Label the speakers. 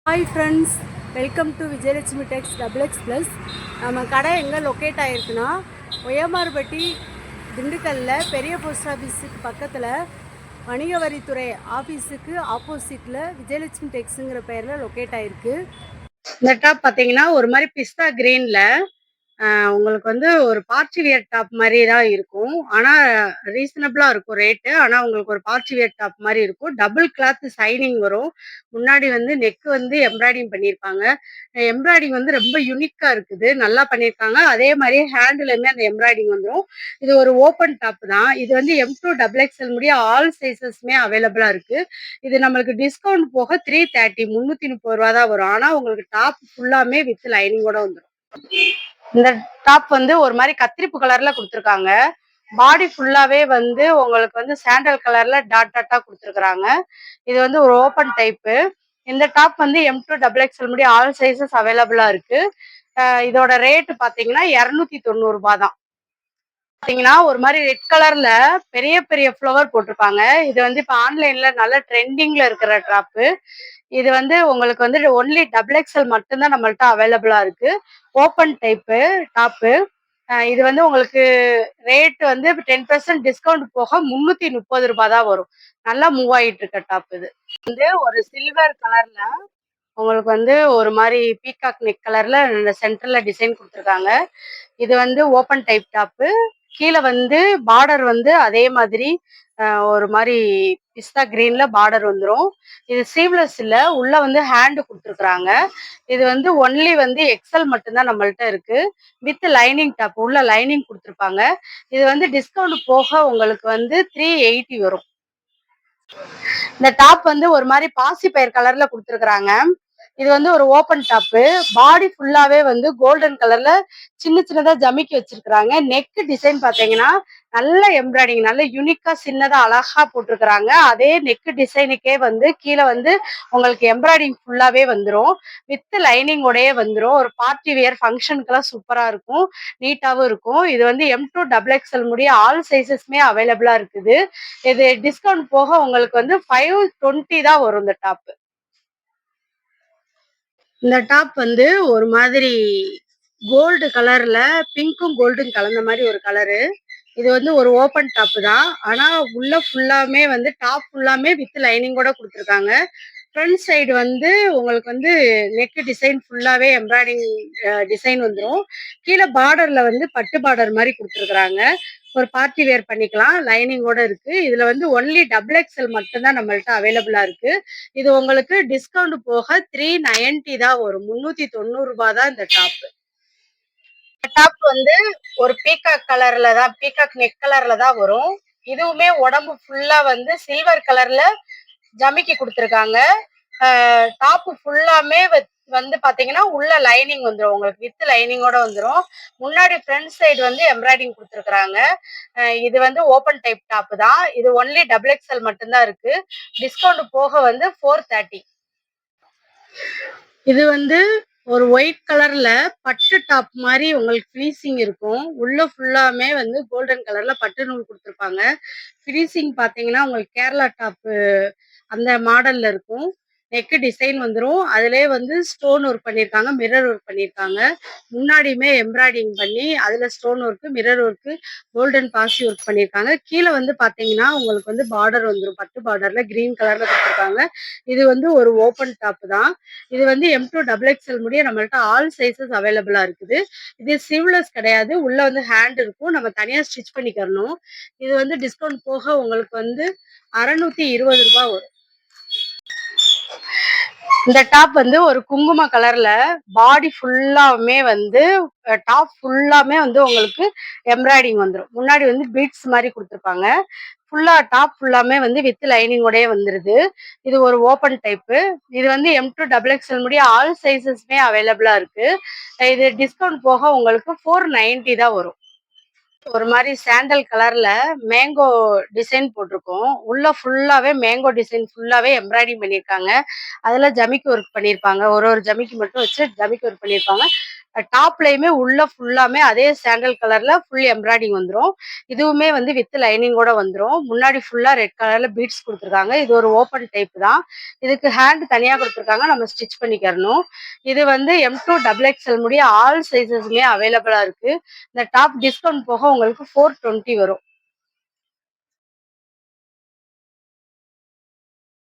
Speaker 1: Hi friends, welcome to Vijayalakshmi Tex XXX. நம்ம கடை எங்கே லொக்கேட் ஆகிருக்குன்னா ஒய்யமார்பட்டி திண்டுக்கல்லில் பெரிய போஸ்ட் ஆஃபீஸுக்கு பக்கத்தில் வணிக வரித்துறை ஆஃபீஸுக்கு ஆப்போசிட்டில் விஜயலட்சுமி டெக்ஸுங்கிற பெயரில் லொக்கேட் ஆகிருக்கு. இந்த டாப் பார்த்தீங்கன்னா ஒரு மாதிரி பிஸ்தா கிரீனில் உங்களுக்கு வந்து ஒரு பார்ட்டி வியர் டாப் மாதிரி தான் இருக்கும். ஆனால் ரீசனபிளாக இருக்கும் ரேட்டு. ஆனால் உங்களுக்கு ஒரு பார்ட்டி வியர் டாப் மாதிரி இருக்கும். டபுள் கிளாத் சைனிங் வரும். முன்னாடி வந்து நெக் வந்து எம்ப்ராய்டிங் பண்ணியிருப்பாங்க. எம்ப்ராய்டிங் வந்து ரொம்ப யூனிக்காக இருக்குது, நல்லா பண்ணியிருக்காங்க. அதே மாதிரி ஹேண்டுலையுமே அந்த எம்ப்ராய்டிங் வந்துடும். இது ஒரு ஓப்பன் டாப் தான். இது வந்து M2 XXL முடிய ஆல் சைஸஸ்மே அவைலபிளாக இருக்குது. இது நம்மளுக்கு டிஸ்கவுண்ட் போக 330 330 ரூபா தான் வரும். ஆனால் உங்களுக்கு டாப் ஃபுல்லாமே வித் லைனிங்கோட வந்துடும். இந்த டாப் வந்து ஒரு மாதிரி கத்திரிப்பு கலர்ல கொடுத்துருக்காங்க. பாடி ஃபுல்லாவே வந்து உங்களுக்கு வந்து சாண்டல் கலர்ல டாட் டாட்டா கொடுத்துருக்காங்க. இது வந்து ஒரு ஓப்பன் டைப்பு. இந்த டாப் வந்து M2 XXL முடிய ஆல் சைஸஸ் அவைலபிளா இருக்கு. இதோட ரேட்டு பாத்தீங்கன்னா 290 ரூபாய் தான். பாத்தீங்கன்னா ஒரு மாதிரி ரெட் கலர்ல பெரிய பெரிய ஃப்ளவர் போட்டிருப்பாங்க. இது வந்து இப்போ ஆன்லைன்ல நல்ல ட்ரெண்டிங்ல இருக்கிற டாப்பு. இது வந்து உங்களுக்கு வந்து ஒன்லி XXL மட்டும்தான் நம்மள்ட்ட அவைலபிளா இருக்கு. Open type top. இது வந்து உங்களுக்கு ரேட் வந்து 10% டிஸ்கவுண்ட் போக 330 ரூபாய் தான் வரும். நல்லா மூவ் ஆகிட்டு இருக்க டாப். இது வந்து ஒரு சில்வர் கலர்ல உங்களுக்கு வந்து ஒரு மாதிரி பீகாக் நெக் கலர்ல சென்டர்ல டிசைன் கொடுத்துருக்காங்க. இது வந்து ஓப்பன் டைப் டாப்பு. கீழே வந்து பார்டர் வந்து அதே மாதிரி ஒரு மாதிரி பிஸ்தா கிரீன்ல பார்டர் வந்துடும். இது சீவ்லெஸ் இல்லை, உள்ள வந்து ஹேண்டு கொடுத்துருக்குறாங்க. இது வந்து ஒன்லி வந்து XL மட்டும்தான் நம்மள்ட்ட இருக்கு. வித் லைனிங் டாப், உள்ள லைனிங் கொடுத்துருப்பாங்க. இது வந்து டிஸ்கவுண்ட் போக உங்களுக்கு வந்து 380 வரும். இந்த டாப் வந்து ஒரு மாதிரி பாசி பயிர் கலர்ல கொடுத்துருக்குறாங்க. இது வந்து ஒரு ஓப்பன் டாப்பு. பாடி ஃபுல்லாவே வந்து கோல்டன் கலர்ல சின்ன சின்னதா ஜமிக்கி வச்சிருக்காங்க. நெக் டிசைன் பாத்தீங்கன்னா நல்ல எம்ப்ராய்டிங், நல்ல யூனிக்கா சின்னதா அழகா போட்டிருக்கிறாங்க. அதே நெக் டிசைனுக்கே வந்து கீழே வந்து உங்களுக்கு எம்ப்ராய்டிங் ஃபுல்லாவே வந்துடும். வித் லைனிங்கோடயே வந்துடும். ஒரு பார்ட்டி வியர் ஃபங்க்ஷனுக்குலாம் சூப்பரா இருக்கும், நீட்டாவும் இருக்கும். இது வந்து M2 XXL முடிய ஆல் சைஸஸ்மே அவைலபிளா இருக்குது. இது டிஸ்கவுண்ட் போக உங்களுக்கு வந்து 520 தான் வரும் இந்த டாப். இந்த டாப் வந்து ஒரு மாதிரி கோல்டு கலர்ல பிங்க்கும் கோல்டும் கலந்த மாதிரி ஒரு கலரு. இது வந்து ஒரு ஓப்பன் டாப் தான். ஆனா உள்ள ஃபுல்லாமே வந்து டாப் ஃபுல்லாமே வித் லைனிங்கோட கொடுத்துருக்காங்க. ஃப்ரண்ட் சைடு வந்து உங்களுக்கு வந்து நெக் டிசைன் ஃபுல்லாவே எம்ப்ராய்டிங் டிசைன் வந்துடும். கீழே பார்டர்ல வந்து பட்டு பார்டர் மாதிரி கொடுத்துருக்குறாங்க. ஒரு பார்ட்டி வேர் பண்ணிக்கலாம், லைனிங்கோட இருக்கு. இதுல வந்து ஒன்லி XXL மட்டும்தான் நம்மள்ட்ட அவைலபிளா இருக்கு. இது உங்களுக்கு டிஸ்கவுண்ட் போக 390 தான் வரும். 390 ரூபாய் தான் இந்த டாப். டாப் வந்து ஒரு பீகாக் கலர்ல தான், பீகாக் நெக் கலர்ல தான் வரும். இதுவுமே உடம்பு ஃபுல்லா வந்து சில்வர் கலர்ல ஜமிக்கி கொடுத்துருக்காங்க. டாப் ஃபுல்லாமே வந்து பாத்தீங்கன்னா உள்ள லைனிங் வந்துடும், உங்களுக்கு வித் லைனிங்கோட வந்துடும். முன்னாடி ஃப்ரண்ட் சைடு வந்து எம்ப்ராய்டிங் கொடுத்துருக்காங்க. இது வந்து ஓப்பன் டைப் டாப் தான். இது ஒன்லி XXL மட்டும்தான் இருக்கு. டிஸ்கவுண்ட் போக வந்து 430. இது வந்து ஒரு ஒயிட் கலர்ல பட்டு டாப் மாதிரி உங்களுக்கு ஃபினிஷிங் இருக்கும். உள்ள ஃபுல்லாமே வந்து கோல்டன் கலர்ல பட்டு நூல் கொடுத்துருப்பாங்க. ஃபினிஷிங் பார்த்தீங்கன்னா உங்களுக்கு கேரளா டாப்பு அந்த மாடல்ல இருக்கும். நெக்கு டிசைன் வந்துடும். அதிலே வந்து ஸ்டோன் ஒர்க் பண்ணியிருக்காங்க, மிரர் ஒர்க் பண்ணியிருக்காங்க. முன்னாடியுமே எம்ப்ராய்டிங் பண்ணி அதில் stone work, mirror work, golden பாசி ஒர்க் பண்ணியிருக்காங்க. கீழே வந்து பார்த்தீங்கன்னா உங்களுக்கு வந்து பார்டர் வந்துடும், பட்டு பார்டர்ல கிரீன் கலர்ல கொடுத்துருக்காங்க. இது வந்து ஒரு ஓப்பன் டாப் தான். இது வந்து M2 XXL முடிய நம்மள்ட்ட ஆல் சைஸஸ் அவைலபிளா இருக்குது. இது சிவ்லெஸ் கிடையாது, உள்ள வந்து ஹேண்ட் இருக்கும், நம்ம தனியா ஸ்டிச் பண்ணிக்கணும். இது வந்து டிஸ்கவுண்ட் போக உங்களுக்கு வந்து 620 ரூபாய் வரும். இந்த டாப் வந்து ஒரு குங்கும கலர்ல பாடி ஃபுல்லாமே வந்து டாப் ஃபுல்லாமே வந்து உங்களுக்கு எம்ப்ராய்டிங் வந்துடும். முன்னாடி வந்து பீட்ஸ் மாதிரி கொடுத்துருப்பாங்க. ஃபுல்லா டாப் ஃபுல்லாமே வந்து வித் லைனிங்கோடயே வந்துருது. இது ஒரு ஓப்பன் டைப்பு. இது வந்து M2 XXL முடிய ஆல் சைஸஸ்மே அவைலபிளா இருக்கு. இது டிஸ்கவுண்ட் போக உங்களுக்கு 490 தான் வரும். ஒரு மாதிரி சாண்டல் கலர்ல மேங்கோ டிசைன் போட்டிருக்கோம். உள்ள ஃபுல்லாவே மேங்கோ டிசைன் ஃபுல்லாவே எம்ப்ராய்டிங் பண்ணியிருக்காங்க. அதுல ஜமிக்கி ஒர்க் பண்ணியிருப்பாங்க. ஒரு ஒரு ஜமிக்கி மட்டும் வச்சு ஜமிக்கி ஒர்க் பண்ணியிருப்பாங்க. டாப்லயுமே உள்ள ஃபுல்லாமே அதே சாண்டல் கலர்ல ஃபுல் எம்ப்ராய்டிங் வந்துரும். இதுவுமே வந்து வித் லைனிங்கோட வந்துரும். முன்னாடி ஃபுல்லா ரெட் கலர்ல பீட்ஸ் குடுத்துருக்காங்க. இது ஒரு ஓப்பன் டைப் தான். இதுக்கு ஹேண்ட் தனியா குடுத்துருக்காங்க. நம்ம ஸ்டிச் பண்ணிக்கிறணும். இது வந்து M2 டபுள் எக்ஸ்எல் முடிய ஆல் சைஸஸ்மே அவைலபிளா இருக்கு. இந்த டாப் டிஸ்கவுண்ட் போக உங்களுக்கு 420 வரும்.